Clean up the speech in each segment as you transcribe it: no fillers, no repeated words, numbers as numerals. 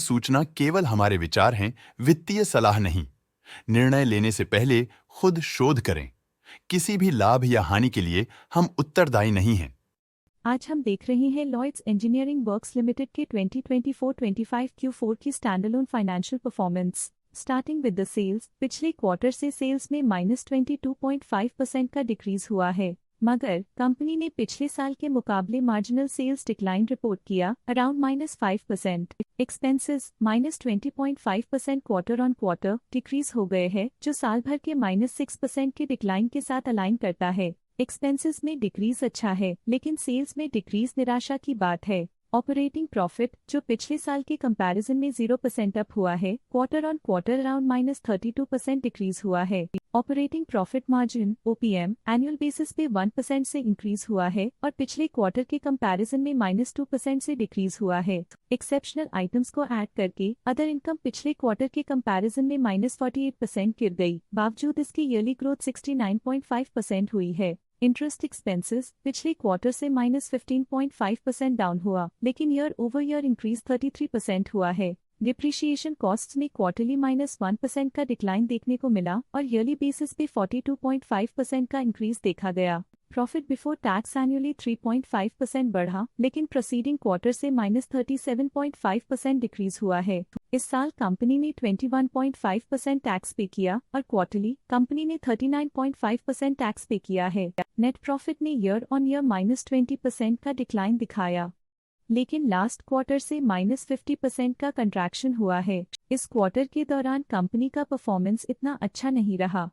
सूचना केवल हमारे विचार हैं, वित्तीय सलाह नहीं। निर्णय लेने से पहले खुद शोध करें। किसी भी लाभ या हानि के लिए हम उत्तरदायी नहीं हैं। आज हम देख रहे हैं लॉयड्स इंजीनियरिंग वर्क्स लिमिटेड के 2024-25 Q4 की standalone financial performance. Starting with the sales, पिछले क्वार्टर से सेल्स में -22.5% का डिक्रीज हुआ है, मगर कंपनी ने पिछले साल के मुकाबले मार्जिनल सेल्स डिक्लाइन रिपोर्ट किया, around -5%। Expenses -20.5% quarter on quarter decrease हो गए हैं, जो साल भर के -6% के डिक्लाइन के साथ अलाइन करता है। एक्सपेंसेस में डिक्रीज अच्छा है, लेकिन सेल्स में डिक्रीज निराशा की बात है। ऑपरेटिंग प्रॉफिट, जो पिछले साल के कंपैरिजन में 0% अप हुआ है, quarter on quarter around -32% decrease हुआ है। Operating profit margin OPM annual basis पे 1% से इंक्रीज हुआ है और पिछले क्वार्टर के कंपैरिजन में -2% से डिक्रीज हुआ है। एक्सेप्शनल आइटम्स को ऐड करके अदर इनकम पिछले क्वार्टर के कंपैरिजन में -48% गिर गई, बावजूद इसकी ईयरली ग्रोथ 69.5% हुई है। इंटरेस्ट एक्सपेंसेस पिछले क्वार्टर से -15.5% डाउन हुआ, लेकिन ईयर ओवर ईयर इंक्रीज 33% हुआ है। डिप्रिशिएशन कॉस्ट्स में क्वार्टरली -1% का डिक्लाइन देखने को मिला और ईयरली बेसिस पे 42.5% का इंक्रीज देखा गया। प्रॉफिट बिफोर टैक्स एनुअली 3.5% बढ़ा, लेकिन प्रोसीडिंग क्वार्टर से -37.5% डिक्रीज हुआ है। इस साल कंपनी ने 21.5% टैक्स पे किया और क्वार्टरली कंपनी ने 39.5% टैक्स पे किया है। नेट प्रॉफिट ने ईयर ऑन ईयर -20% का डिक्लाइन दिखाया, लेकिन लास्ट क्वार्टर से -50% का कंट्रैक्शन हुआ है। इस क्वार्टर के दौरान कंपनी का परफॉर्मेंस इतना अच्छा नहीं रहा।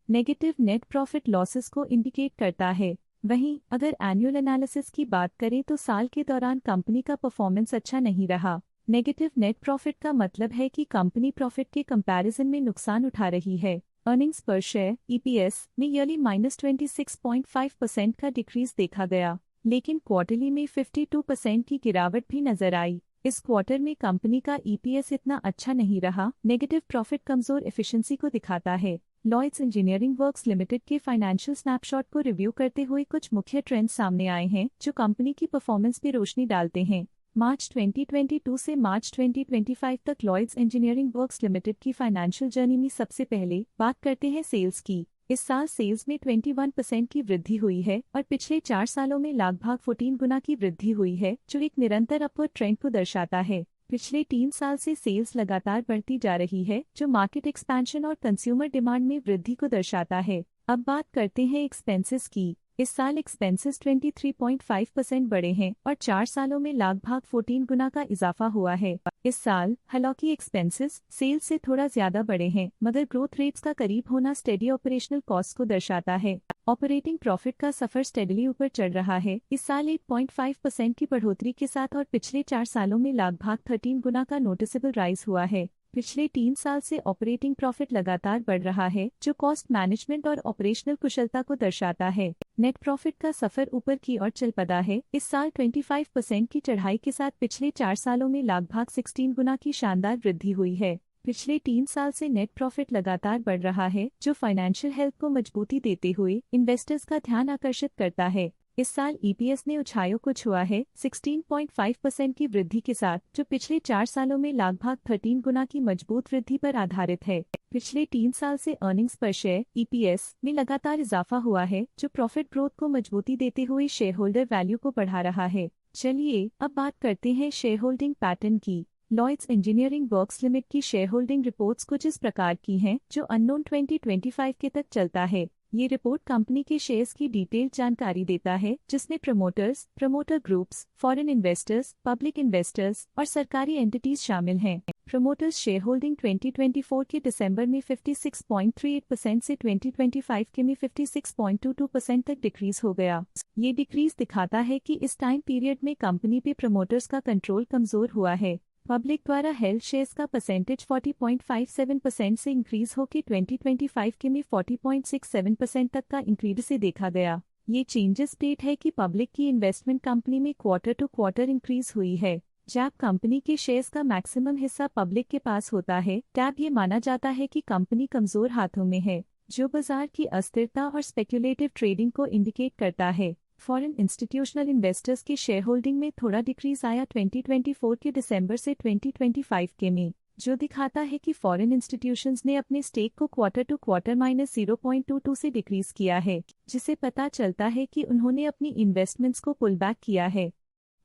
नेगेटिव नेट प्रॉफिट लॉसेस को इंडिकेट करता है। वहीं अगर एनुअल एनालिसिस की बात करें तो साल के दौरान कंपनी का परफॉर्मेंस अच्छा नहीं रहा। नेगेटिव नेट प्रॉफिट का मतलब है कि कंपनी प्रॉफिट के कंपैरिजन में नुकसान उठा रही है। अर्निंग्स पर शेयर EPS में ईयरली -26.5% का डिक्रीज देखा गया, लेकिन क्वार्टरली में 52% की गिरावट भी नजर आई। इस क्वार्टर में कंपनी का EPS इतना अच्छा नहीं रहा। नेगेटिव प्रॉफिट कमजोर एफिशिएंसी को दिखाता है। लॉयड्स इंजीनियरिंग वर्क्स लिमिटेड के फाइनेंशियल स्नैपशॉट को रिव्यू करते हुए कुछ मुख्य ट्रेंड्स सामने आए हैं, जो कंपनी की परफॉर्मेंस पर रोशनी डालते हैं। मार्च 2022 से मार्च 2025 तक लॉयड्स इंजीनियरिंग वर्क्स लिमिटेड की फाइनेंशियल जर्नी में सबसे पहले बात करते हैं सेल्स की। इस साल सेल्स में 21% की वृद्धि हुई है और पिछले 4 सालों में लगभग 14 गुना की वृद्धि हुई है, जो एक निरंतर अपवर्ड ट्रेंड को दर्शाता है। पिछले 3 साल से सेल्स लगातार बढ़ती जा रही है, जो मार्केट एक्सपेंशन और कंज्यूमर डिमांड में वृद्धि को दर्शाता है। अब बात करते हैं एक्सपेंसेस की। इस साल एक्सपेंसेस 23.5% बढ़े हैं और 4 सालों में लगभग 14 गुना का इजाफा हुआ है। इस साल हालांकि एक्सपेंसेस सेल्स से थोड़ा ज्यादा बढ़े हैं, मगर ग्रोथ रेट्स का करीब होना स्टेडी ऑपरेशनल कॉस्ट को दर्शाता है। ऑपरेटिंग प्रॉफिट का सफर स्टेडली ऊपर चढ़ रहा है। इस साल 8.5% की बढ़ोतरी के साथ और पिछले 4 सालों में लगभग 13 गुना का नोटिसेबल राइज हुआ है। पिछले 3 साल से ऑपरेटिंग प्रॉफिट लगातार बढ़ रहा है, जो कॉस्ट मैनेजमेंट और ऑपरेशनल कुशलता को दर्शाता है। नेट प्रॉफिट का सफर ऊपर की ओर चल पड़ा है। इस साल 25% की चढ़ाई के साथ पिछले 4 सालों में लगभग 16 गुना की शानदार वृद्धि हुई है। पिछले 3 साल से नेट प्रॉफिट लगातार बढ़ रहा है, जो फाइनेंशियल हेल्थ को मजबूती देते हुए इन्वेस्टर्स का ध्यान आकर्षित करता है। इस साल EPS ने ऊंचाइयों को छुआ है 16.5% की वृद्धि के साथ, जो पिछले 4 सालों में लगभग 13 गुना की मजबूत वृद्धि पर आधारित है। पिछले 3 साल से अर्निंग्स पर शेयर EPS में लगातार इजाफा हुआ है, जो प्रॉफिट ग्रोथ को मजबूती देते हुए शेयर होल्डर वैल्यू को बढ़ा रहा है। चलिए अब बात करते हैं शेयर होल्डिंग पैटर्न की। लॉयड्स इंजीनियरिंग वर्क्स लिमिटेड की शेयर होल्डिंग रिपोर्ट्स कुछ इस प्रकार की हैं, जो अननोन 2025 के तक चलता है। ये रिपोर्ट कंपनी के शेयर्स की डिटेल्ड जानकारी देता है, जिसमें promoters, promoter groups, foreign investors, public investors और सरकारी एंटिटीज शामिल हैं। प्रमोटर्स शेयर होल्डिंग 2024 के दिसंबर में 56.38% से 2025 के में 56.22% तक डिक्रीज हो गया। ये डिक्रीज दिखाता है कि इस टाइम पीरियड में कंपनी पे प्रमोटर्स का कंट्रोल कमजोर हुआ है। पब्लिक द्वारा हेल्ड शेयर्स का परसेंटेज 40.57% से इंक्रीज होकर 2025 के में 40.67% तक का इंक्रीज से देखा गया। ये चेंजेस स्टेट है कि पब्लिक की इन्वेस्टमेंट कंपनी में क्वार्टर टू क्वार्टर इंक्रीज हुई है। जब कंपनी के शेयर्स का मैक्सिमम हिस्सा पब्लिक के पास होता है, तब ये माना जाता है कि कंपनी कमजोर हाथों में है, जो बाजार की अस्थिरता और स्पेक्युलेटिव ट्रेडिंग को इंडिकेट करता है। फॉरेन इंस्टीट्यूशनल इन्वेस्टर्स की शेयर होल्डिंग में थोड़ा डिक्रीज आया 2024 के दिसंबर से 2025 के में, जो दिखाता है कि फॉरेन इंस्टीट्यूशंस ने अपने स्टेक को क्वार्टर टू क्वार्टर -0.22 से डिक्रीज किया है, जिसे पता चलता है कि उन्होंने अपनी इन्वेस्टमेंट्स को पुल बैक किया है।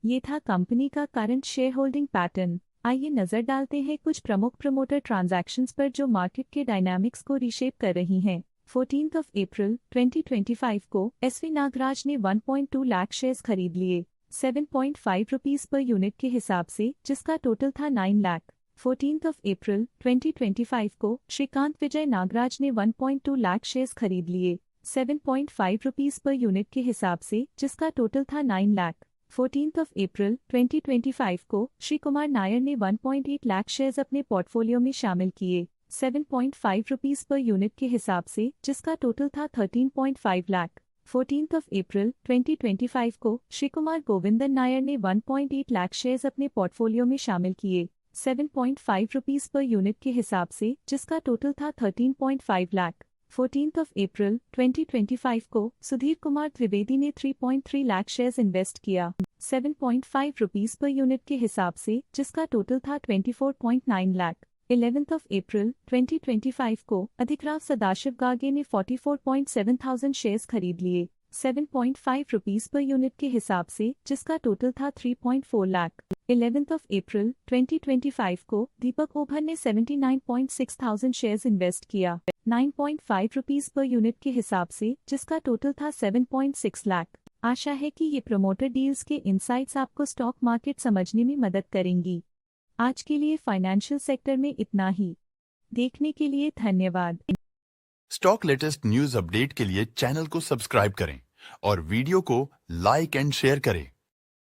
ये था कंपनी का करंट शेयर होल्डिंग पैटर्न। आइए नजर डालते हैं कुछ प्रमुख प्रमोटर ट्रांजैक्शंस पर जो मार्केट के डायनामिक्स को रीशेप कर रही हैं। 14 अप्रैल 2025 को एसवी नागराज ने 1.2 लाख शेयर्स खरीद लिए 7.5 रुपीस पर यूनिट के हिसाब से, जिसका टोटल था 9 लाख। 14 अप्रैल 2025 को श्रीकांत विजय नागराज ने 1.2 लाख शेयर्स खरीद लिए 7.5 रुपीस पर यूनिट के हिसाब से, जिसका टोटल था 9 लाख। 14 अप्रैल 2025 को श्री कुमार नायर ने 1.8 लाख शेयर्स अपने पोर्टफोलियो में शामिल किए 7.5 रुपीस पर यूनिट के हिसाब से, जिसका टोटल था 13.5 लाख। 14 अप्रैल 2025 को श्री कुमार गोविंदन नायर ने 1.8 लाख शेयर्स अपने पोर्टफोलियो में शामिल किए 7.5 रुपीस पर यूनिट के हिसाब से, जिसका टोटल था 13.5 लाख। 14 अप्रैल 2025 को सुधीर कुमार त्रिवेदी ने 3.3 लाख शेयर्स इन्वेस्ट किया 7.5 रुपीस पर यूनिट के हिसाब से, जिसका टोटल था 24.9 लाख। 11 अप्रैल 2025 को अधिकराव सदाशिव गागे ने 44,700 शेयर्स खरीद लिए 7.5 रुपीस पर यूनिट के हिसाब से, जिसका टोटल था 3.4 लाख। 11 अप्रैल 2025 को दीपक ओभर ने 79,600 शेयर्स इन्वेस्ट किया 9.5 रुपीस पर यूनिट के हिसाब से, जिसका टोटल था 7.6 लाख। आशा है कि ये प्रमोटर डील्स के इनसाइट्स आपको स्टॉक मार्केट समझने में मदद करेंगी। आज के लिए फाइनेंशियल सेक्टर में इतना ही। देखने के लिए धन्यवाद। स्टॉक लेटेस्ट न्यूज अपडेट के लिए चैनल को सब्सक्राइब करें और वीडियो को लाइक एंड शेयर करें।